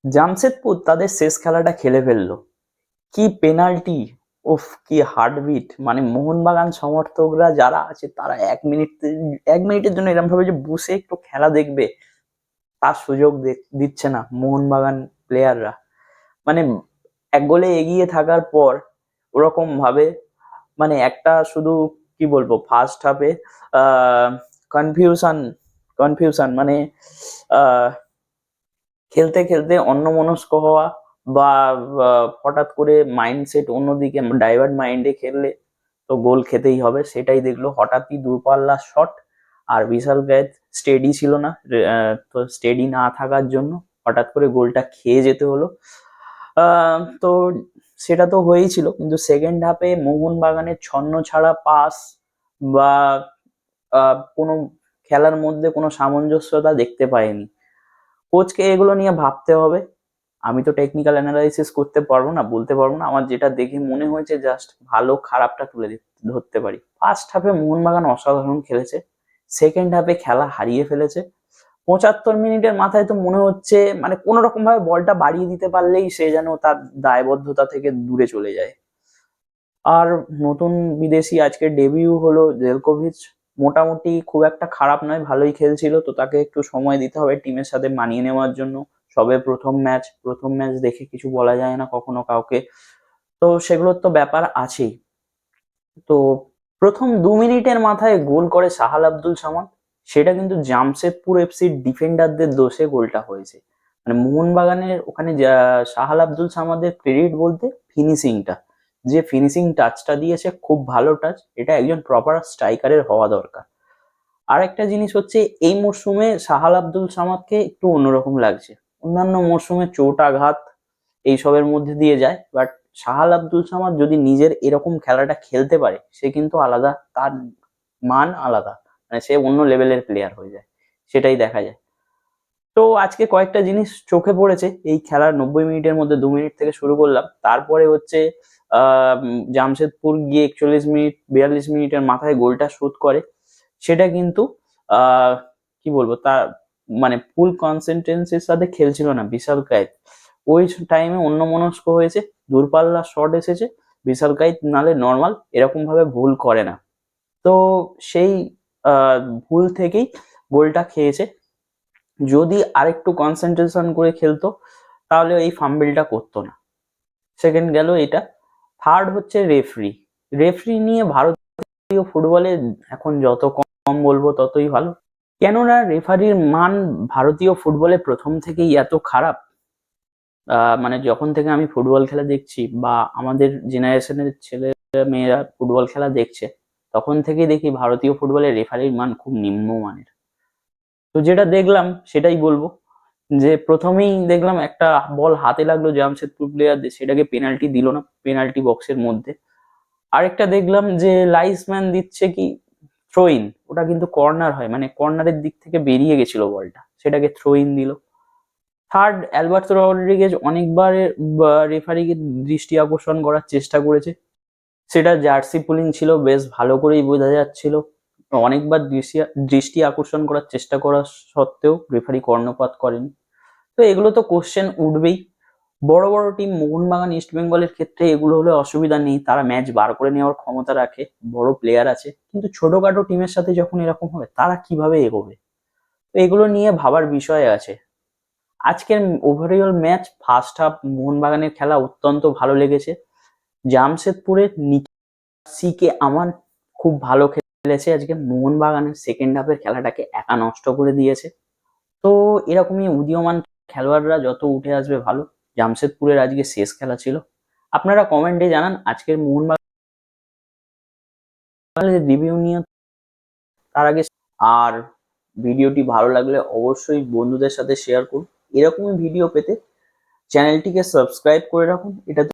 জামশেদপুর তাদের শেষ খেলাটা খেলে ফেললো, কি পেনাল্টি! উফ, কি হার্টবিট! মানে মোহনবাগান সমর্থকরা যারা আছে তারা 1 মিনিটের জন্য এরকম ভাবে যে বসে একটু খেলা দেখবে তার সুযোগ দিচ্ছে না মোহনবাগান প্লেয়াররা। মানে 1 গোলে এগিয়ে থাকার পর ওরকম ভাবে, মানে একটা শুধু কি বলবো, ফার্স্ট হাফে কনফিউশন কনফিউশন মানে আহ খেলতে খেলতে অন্যমনস্ক হওয়া, বা হঠাৎ করে মাইন্ডসেট অন্যদিকে ডাইভার্ট মাইন্ডে খেললে তো গোল খেতেই হবে, সেটাই দেখলো। হঠাৎই দূরপাল্লা শট, আর বিশাল গায়েত স্টেডি ছিল না, তো স্টেডি না থাকার জন্য হঠাৎ করে গোলটা খেয়ে যেতে হলো। তো সেটা তো হয়েছিল, কিন্তু সেকেন্ড হাফে মোহনবাগানের ছন্ন ছাড়া পাস বা কোনো খেলার মধ্যে কোনো সামঞ্জস্যতা দেখতে পাইনি। কোচকে এগুলো নিয়ে ভাবতে হবে। আমি তো টেকনিক্যাল অ্যানালাইসিস করতে পারবো না, বলতে পারবো না। আমার যেটা দেখে মনে হয়েছে জাস্ট ভালো খারাপটা তুলে ধরতে পারি। ফার্স্ট হাফে মোহনবাগান অসাধারণ খেলেছে, সেকেন্ড হাফে খেলা হারিয়ে ফেলেছে। 75 মিনিটের মাথায় তো মনে হচ্ছে মানে কোনো রকম ভাবে বলটা বাড়িয়ে দিতে পারলেই সে যেন তার দায়বদ্ধতা থেকে দূরে চলে যায়। আর নতুন বিদেশি আজকে ডেবিউ হলো জেলকোভিচ, মোটামুটি খুব একটা খারাপ নয়, ভালোই খেলছিল। তো তাকে একটু সময় দিতে হবে টিমের সাথে মানিয়ে নেওয়ার জন্য। সবে প্রথম ম্যাচ দেখে কিছু বলা যায় না কখনো কাউকে, তো সেগুলোর তো ব্যাপার আছেই। তো প্রথম 2 মিনিটের মাথায় গোল করে সাহাল আব্দুল সামাদ, সেটা কিন্তু জামশেদপুর এফসির ডিফেন্ডারদের দোষে গোলটা হয়েছে। মানে মোহনবাগানের ওখানে সাহাল আব্দুল সামাদের ক্রেডিট বলতে ফিনিশিংটা, যে ফিনিশিং টাচটা দিয়েছে খুব ভালো টাচ, এটা একজন প্রপার স্ট্রাইকারের হওয়া দরকার। আর একটা জিনিস হচ্ছে, এই মরশুমে সাহাল আব্দুল সামাদকে একটু অন্যরকম লাগছে। অন্যান্য মরশুমে চোট আঘাত এইসবের মধ্যে দিয়ে যায়, বাট সাহাল আব্দুল সামাদ যদি নিজের এরকম খেলাটা খেলতে পারে, সে কিন্তু আলাদা, তার মান আলাদা, মানে সে অন্য লেভেলের প্লেয়ার হয়ে যায়, সেটাই দেখা যায়। তো আজকে কয়েকটা জিনিস চোখে পড়েছে এই খেলার 90 মিনিটের মধ্যে। 2 মিনিট থেকে শুরু করলাম, তারপরে হচ্ছে জামশেদপুর গিয়ে 41 মিনিট 42 মিনিটের মাথায় গোলটা শোধ করে। সেটা কিন্তু আহ কি বলবো, তার মানে ফুল কনসেন্ট্রেন্সির সাথে খেলছিল না বিশাল কায়েত। ওই টাইমে অন্যমনস্ক হয়েছে, দূরপাল্লা শট এসেছে। বিশাল কায়েত নালে নর্মাল এরকম ভাবে ভুল করে না, তো সেই ভুল থেকেই গোলটা খেয়েছে। যদি আরেকটু কনসেন্ট্রেশন করে খেলতো তাহলে এই ফাম্বেলটা করতো না। সেকেন্ড গেল এটা। থার্ড হচ্ছে রেফারি। রেফারি নিয়ে ভারতীয় ফুটবলে এখন যত কম বলবো ততই ভালো। কেননা রেফারির মান ভারতীয় ফুটবলে প্রথম থেকেই এত খারাপ। মানে যখন থেকে আমি ফুটবল খেলা দেখছি, বা আমাদের জেনারেশনের ছেলে মেয়েরা ফুটবল খেলা দেখছে, তখন থেকেই দেখি ভারতীয় ফুটবলের রেফারির মান খুব নিম্নমানের। তো যেটা দেখলাম সেটাই বলবো, যে প্রথমেই দেখলাম একটা বল হাতে লাগলো জামশেদপুর প্লেয়ারদের, সেটাকে পেনাল্টি দিল না পেনাল্টি বক্সের মধ্যে। আরেকটা দেখলাম যে লাইসম্যান দিচ্ছে কি থ্রো ইন, ওটা কিন্তু কর্নার হয়, মানে কর্নারের দিক থেকে বেরিয়ে গেছিল বলটা, সেটাকে থ্রো ইন দিল। থার্ড, অ্যালবার্তো রড্রিগেজ অনেকবার রেফারিকে দৃষ্টি আকর্ষণ করার চেষ্টা করেছে, সেটা জার্সি পুলিং ছিল, বেশ ভালো করেই বোঝা যাচ্ছিল। অনেকবার দৃষ্টি আকর্ষণ করার চেষ্টা করা সত্ত্বেও রেফারি কর্ণপাত করেনি। তো এগুলো তো কোশ্চেন উঠবেই। বড় বড় টিম মোহনবাগান ইস্ট বেঙ্গলের ক্ষেত্রে এগুলো হলে অসুবিধা নেই, তারা ম্যাচ বার করে নেওয়ার ক্ষমতা রাখে, বড় প্লেয়ার আছে। কিন্তু ছোটখাটো টিমের সাথে যখন এরকম হবে তারা কিভাবে এগোবে, তো এগুলো নিয়ে ভাবার বিষয় আছে। আজকের ওভারঅল ম্যাচ ফার্স্ট হাফ মোহনবাগানের খেলা অত্যন্ত ভালো লেগেছে। জামশেদপুরের সিকে আমান খুব ভালো খেলেছে আজকে। মোহনবাগানের সেকেন্ড হাফের খেলাটাকে একা নষ্ট করে দিয়েছে। তো এরকমই উদীয়মান খেলোয়াড়রা যত উঠে আসবে ভালো। জামশেদপুরের আজকে শেষ খেলা ছিল। আপনারা কমেন্টে জানান আজকের মোহনবাগানের রিভিউ নিয়ে। তার আগে আর ভিডিওটি ভালো লাগলে অবশ্যই বন্ধুদের সাথে শেয়ার করুন। এরকমই ভিডিও পেতে চ্যানেলটিকে সাবস্ক্রাইব করে রাখুন। এটা